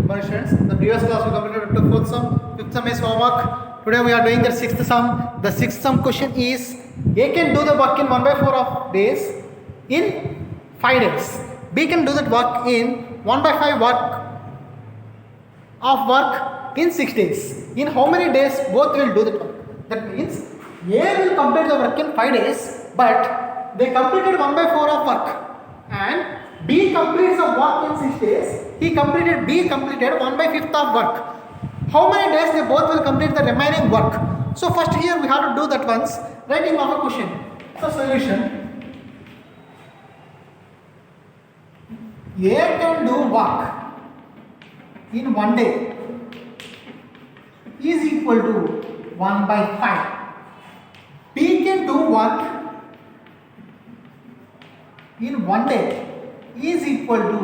Good students, in the previous class we completed up to 4th sum, 5th sum is homework. Today we are doing the 6th sum. The 6th sum question is A can do the work in 1 by 4 of days in 5 days. B can do that work in 1 by 5 work in 6 days. In how many days both will do that work? That means A will complete the work in 5 days, but they completed 1 by 4 of work, and B completes the work in 6 days. B completed 1 by 5th of work. How many days they both will complete the remaining work? So first here we have to do that once, writing of a question. So solution: A can do work in 1 day is equal to 1 by 5. B can do work in 1 day is equal to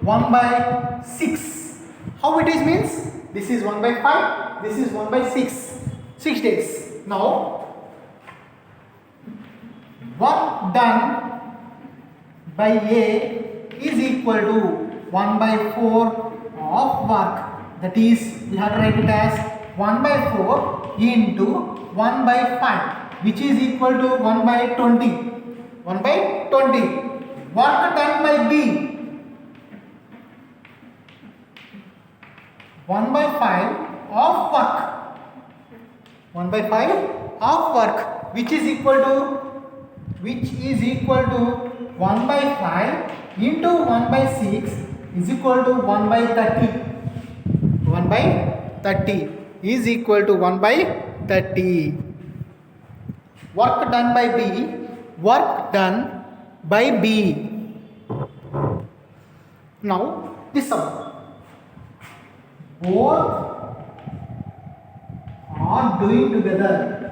1 by 6. How it is means? This is 1 by 5, this is 1 by 6. 6 days. Now, work done by A is equal to 1 by 4 of work. That is, we have to write it as 1 by 4 into 1 by 5, which is equal to 1 by 20. 1 by 20. Work done by B, 1 by 5 of work. 1 by 5 of work, which is equal to 1 by 5 into 1 by 6 is equal to 1 by 30. 1 by 30 is equal to 1 by 30. Work done by B. Work done by B. Now this sum. Both are doing together.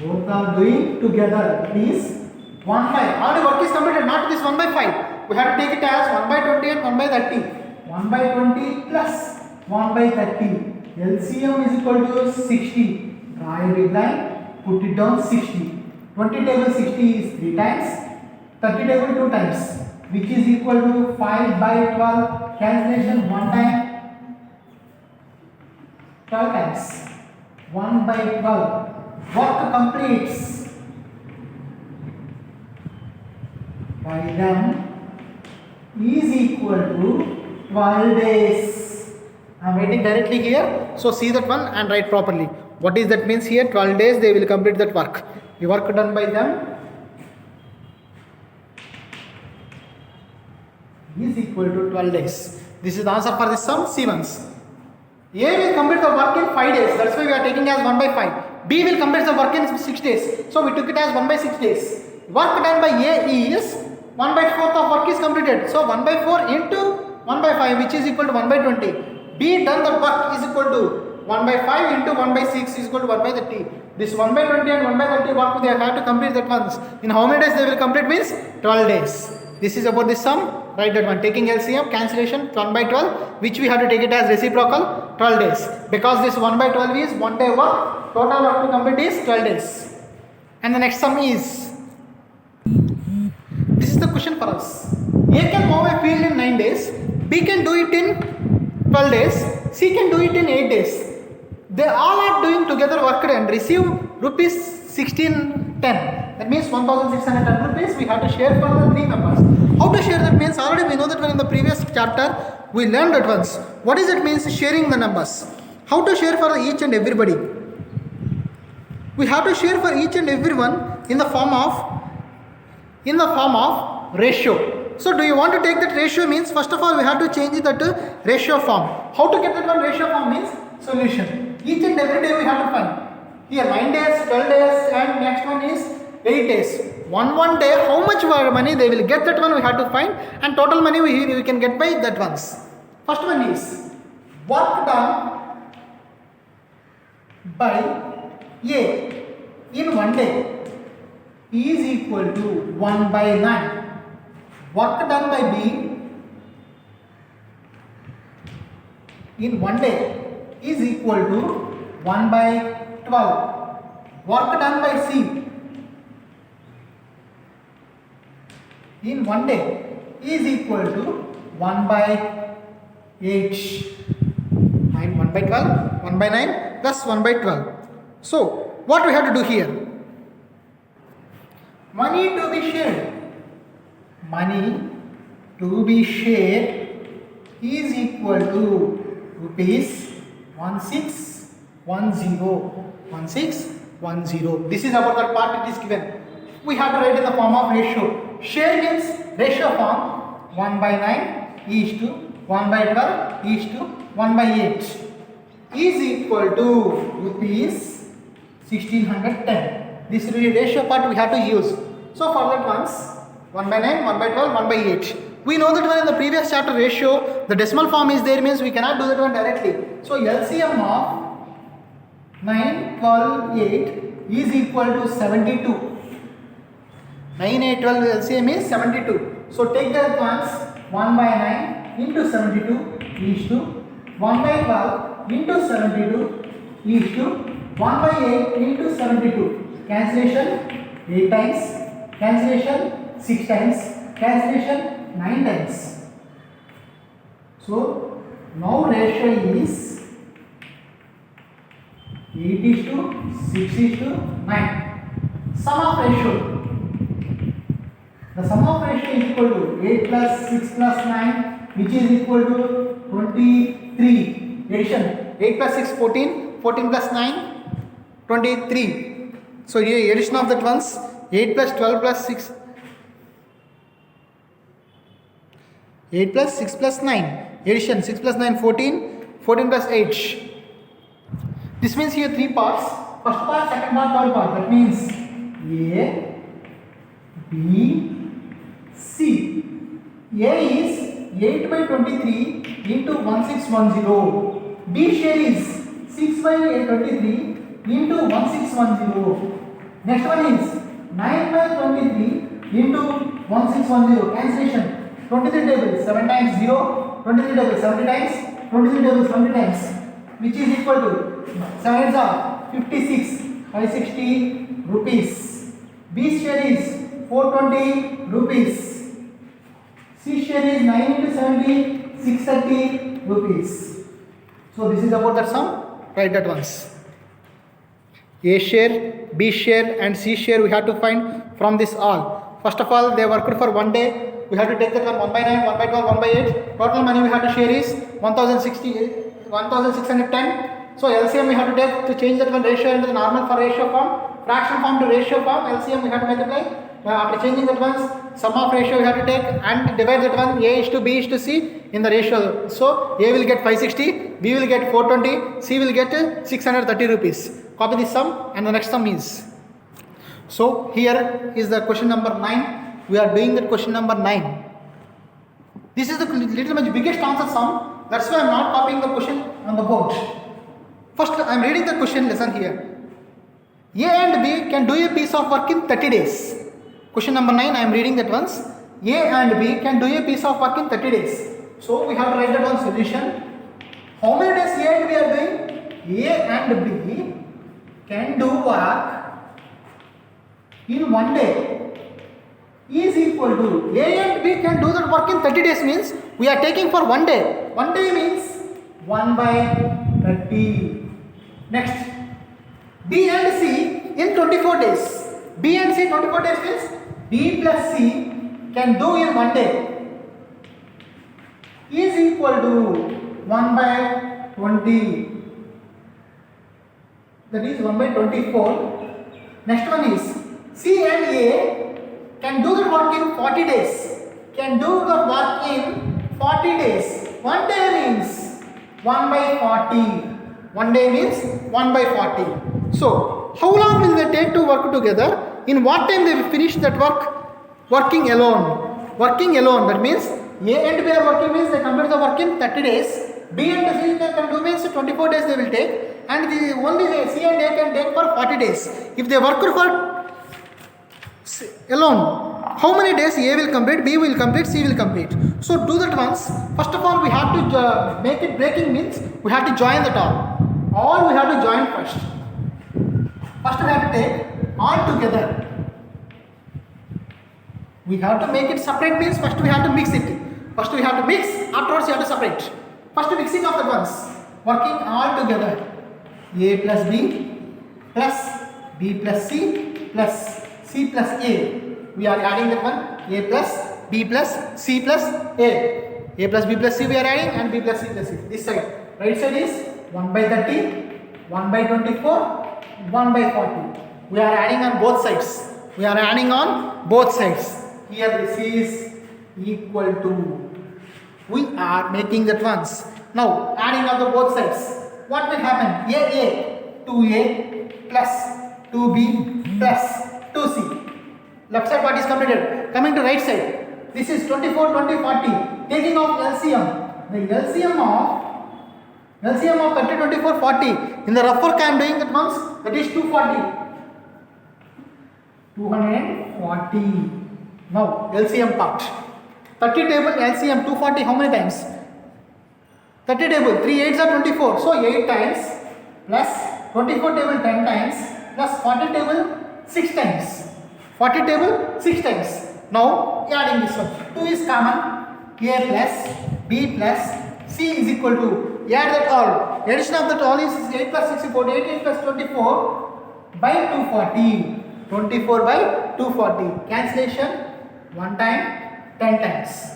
Both are doing together. Is 1 by. Already work is completed. Not this 1 by 5. We have to take it as 1 by 20 and 1 by 30. 1 by 20 plus 1 by 30. LCM is equal to 60. Draw a big line. Put it down 60. 20 table 60 is 3 times. 30 table 2 times. Which is equal to 5 by 12. Cancellation 1 time. 12 times. 1 by 12. Work completes by them is equal to 12 days. I am writing directly here. So see that one and write properly. What is that means here? 12 days they will complete that work. The work done by them is equal to 12 days. This is the answer for this sum. C once. A will complete the work in 5 days. That's why we are taking as 1 by 5. B will complete the work in 6 days. So we took it as 1 by 6 days. Work done by A is 1 by 4th of work is completed. So 1 by 4 into 1 by 5, which is equal to 1 by 20. B done the work is equal to 1 by 5 into 1 by 6 is equal to 1 by 30. This 1 by 20 and 1 by 30 work they have to complete that once. In how many days they will complete means 12 days. This is about this sum. Write that one. Taking LCM, cancellation 1 by 12, which we have to take it as reciprocal 12 days. Because this 1 by 12 is 1 day work, total work to complete is 12 days. And the next sum is, this is the question for us. A can move a field in 9 days, B can do it in 12 days, C can do it in 8 days. They all are doing together work and receive rupees 1610. That means 1610 rupees we have to share for the 3 members. How to share that means already we know that one in the previous chapter we learned that once. What is it means sharing the numbers? How to share for each and everybody? We have to share for each and everyone in the form of ratio. So do you want to take that ratio means first of all we have to change it to ratio form. How to get that one ratio form means solution. Each and every day we have to find. Here 9 days, 12 days and next one is 8 days. One day how much money they will get, that one we have to find, and total money we can get by that ones. First one is work done by A in 1 day is equal to 1 by 9. Work done by B in 1 day is equal to 1 by 12. Work done by C in 1 day is equal to 1 by 8. 9, 1 by 12, 1 by 9 plus 1 by 12. So, what we have to do here? Money to be shared. Money to be shared is equal to rupees 1610. 1610. This is about the part it is given. We have to write in the form of ratio. Share means ratio form 1 by 9 is to 1 by 12 is to 1 by 8 is equal to rupees 1610. This ratio part we have to use. So for that ones 1 by 9, 1 by 12, 1 by 8. We know that one in the previous chapter ratio, the decimal form is there means we cannot do that one directly. So LCM of 9, 12, 8 is equal to 72. 9, 8, 12 LCM is 72. So take that ones 1 by 9 into 72 is to 1 by 12 into 72 is to 1 by 8 into 72. Cancellation 8 times, cancellation 6 times, cancellation 9 times. So now ratio is 8 is to 6 is to 9. Sum of ratio. The sum of ratio is equal to 8 plus 6 plus 9 which is equal to 23. Addition 8 plus 6 14, 14 plus 9 23. So here addition of that ones 8 plus 12 plus 6, 8 plus 6 plus 9, addition 6 plus 9 14, 14 plus 8. This means here three parts, first part, second part, third part. That means A, B, C. A is 8 by 23 into 1610. B share is 6 by 23 into 1610. Next one is 9 by 23 into 1610. Cancellation 23 tables 7 times 0, 23 tables 70 times, 23 tables 70 times, which is equal to 7 are 56, 560 rupees. B share is 420 rupees. C share is 9 into 70, 630 rupees. So this is about that sum. Write that once. A share, B share and C share we have to find from this all. First of all, they worked for 1 day. We have to take that one 1 by 9, 1 by 12, 1 by 8. Total money we have to share is 1610. So LCM we have to take to change that one ratio into the normal for ratio form. Fraction form to ratio form. LCM we have to multiply. After changing that one, sum of ratio we have to take and divide that one A is to B is to C in the ratio. So A will get 560, B will get 420, C will get 630 rupees. Copy this sum and the next sum is. So here is the question number 9. We are doing that question number 9. This is the little much biggest answer sum. That's why I am not copying the question on the board. First I am reading the question, listen here. A and B can do a piece of work in 30 days. Question number 9 I am reading that once. A and B can do a piece of work in 30 days. So we have to write that one solution. How many days A and B are doing? A and B can do work in 1 day is equal to A and B can do that work in 30 days means we are taking for 1 day. 1 day means 1 by 30. Next, B and C in 24 days. B and C 24 days means B plus C can do in 1 day is equal to 1 by 20. That is 1 by 24. Next one is C and A can do the work in 40 days. Can do the work in 40 days. 1 day means 1 by 40. 1 day means 1 by 40. So, how long will they take to work together? In what time they will finish that work? Working alone. Working alone. That means A and B are working means they complete the work in 30 days. B and C they can do means 24 days they will take. And the only C and A can take for 40 days. If they work for alone, how many days A will complete, B will complete, C will complete. So do that once. First of all we have to make it breaking means we have to join that all. All we have to join first. First we have to take all together. We have to make it separate means first we have to mix it. First we have to mix, afterwards you have to separate. First mixing of the ones, working all together. A plus B plus B plus C plus C plus A. We are adding that one. A plus B plus C plus A. A plus B plus C we are adding, and B plus C plus C. This side, right side is 1 by 30, 1 by 24, 1 by 40. We are adding on both sides. We are adding on both sides. Here this is equal to. We are making that ones. Now adding on the both sides. What will happen? A 2A plus 2B plus 2C. Left side part is completed. Coming to right side. This is 24, 20, 40. Taking off LCM. The LCM of 30, 24, 40. In the rough work I am doing that ones. That is 240. 240. Now LCM part. 30 table LCM 240 how many times? 30 table 3 8s are 24. So 8 times plus 24 table 10 times plus 40 table 6 times. 40 table 6 times. Now adding this one. 2 is common. A plus B plus C is equal to, add that all. Addition of that all is 8 plus 64. 8 plus 24 by 240. 24 by 240. Cancellation 1 time 10 times.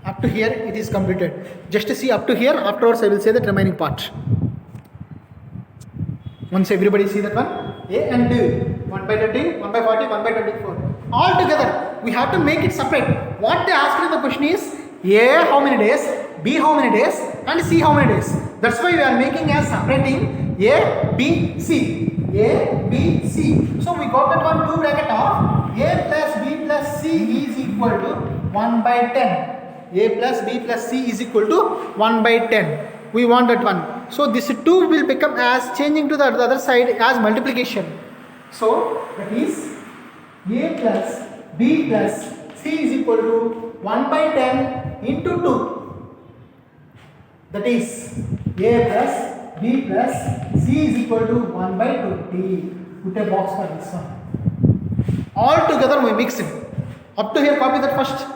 Up to here it is completed. Just to see up to here, afterwards I will say the remaining part. Once everybody see that one, A and B, 1 by 30, 1 by 40, 1 by 24. All together, we have to make it separate. What they asked in the question is, A how many days, B how many days, and C how many days. That's why we are making as separating A, B, C. A, B, C. So we got that one 2 bracket of A plus B plus C is equal to 1 by 10. A plus B plus C is equal to 1 by 10. We want that one. So this 2 will become as changing to the other side as multiplication. So that is A plus B plus C is equal to 1 by 10 into 2. That is A plus B plus C is equal to 1 by 20. Put a box for this one. All together we mix it. Up to here copy that first.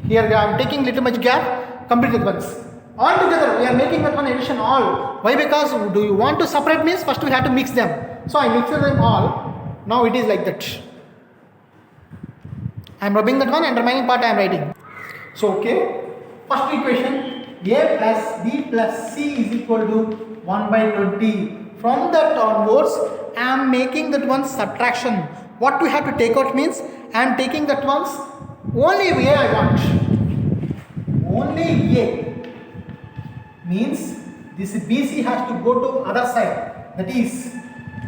Here I am taking little much gap. Complete it once. All together we are making that one addition all. Why? Because do you want to separate means first we have to mix them. So I mixed them all. Now it is like that. I am rubbing that one and remaining part I am writing. So okay. First equation A plus B plus C is equal to 1 by 20. From that onwards I am making that one subtraction. What we have to take out means I am taking that one's only A I want. Only A. Means this BC has to go to other side. That is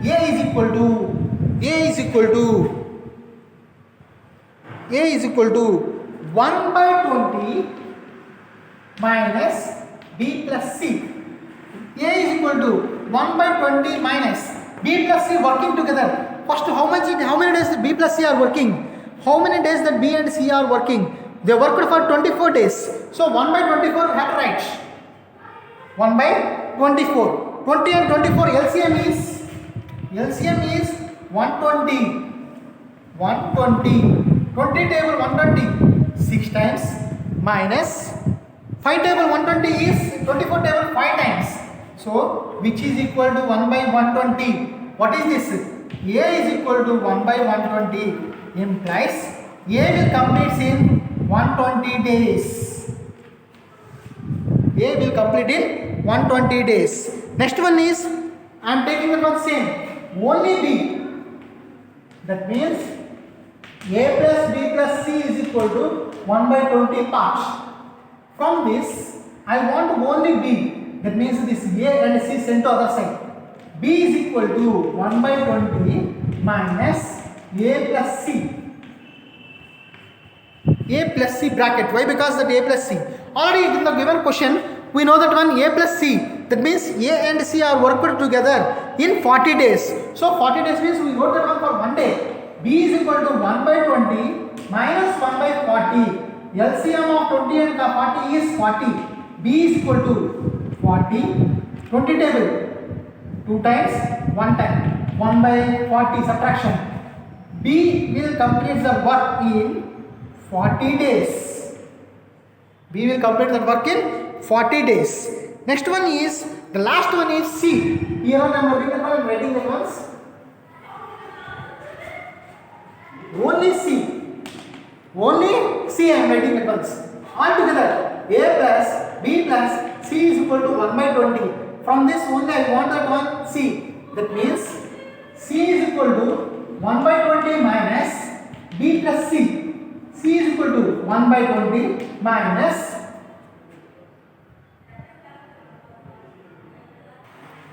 A is equal to 1 by 20 minus B plus C. A is equal to 1 by 20 minus B plus C working together. First how many days B plus C are working? How many days that B and C are working? They worked for 24 days. So 1 by 24 we have to write. 1 by 24. 20 and 24 LCM is 120. 20 table 120 6 times minus 5 table 120 is 24 table 5 times. So which is equal to 1 by 120. What is this? A is equal to 1 by 120 implies A will complete in 120 days. A will complete in 120 days. Next one is I am taking the one same. Only B. That means A plus B plus C is equal to 1 by 20 parts. From this I want only B. That means this A and C sent to other side. B is equal to 1 by 20 minus A plus C. A plus C bracket. Why? Because that A plus C. Already in the given question, we know that one A plus C. That means A and C are worked together in 40 days. So 40 days means we wrote that one for 1 day. B is equal to 1 by 20 minus 1 by 40. LCM of 20 and 40 is 40. B is equal to 40. 20 table. 2 times 1 time. 1 by 40 subtraction. B will complete the work in 40 days. B will complete that work in 40 days. Next one is, the last one is C. Here on I am writing the ones. Only C. Only C I am writing at once. All together, A plus B plus C is equal to 1 by 20. From this only I want that one C. That means C is equal to 1 by 20 minus B plus C. C is equal to 1 by 20 minus,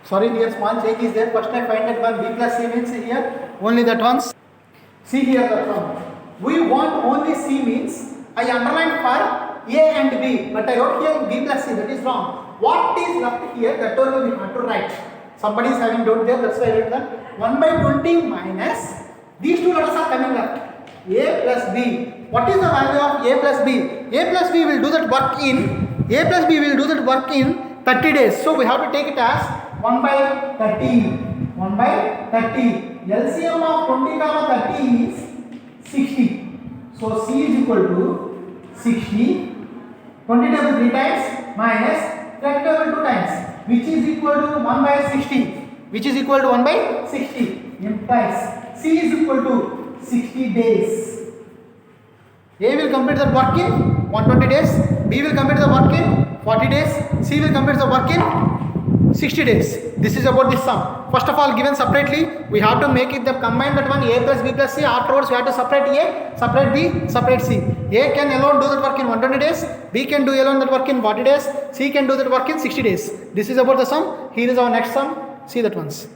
sorry here small change is there. First I find that one B plus C means here only that ones. See here that one. We want only C means I underline for A and B, but I wrote here B plus C. That is wrong. What is left here, that only we have to write. Somebody is having doubt there, that's why I wrote that 1 by 20 minus, these two letters are coming left. A plus B. What is the value of A plus B? A plus B will do that work in, A plus B will do that work in 30 days. So we have to take it as 1 by 30. 1 by 30. LCM of 20 comma 30 is 60. So C is equal to 60. 20 table 3 times minus 30 table 2 times, which is equal to 1 by 60. Which is equal to 1 by 60. Implies C is equal to 60 days. A will complete the work in 120 days, B will complete the work in 40 days, C will complete the work in 60 days. This is about this sum. First of all, given separately, we have to make it the combine that one A plus B plus C. Afterwards, we have to separate A, separate B, separate C. A can alone do that work in 120 days, B can do alone that work in 40 days, C can do that work in 60 days. This is about the sum. Here is our next sum. See that once.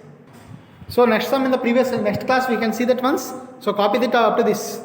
So next sum in the next class we can see that once. So copy it up to this.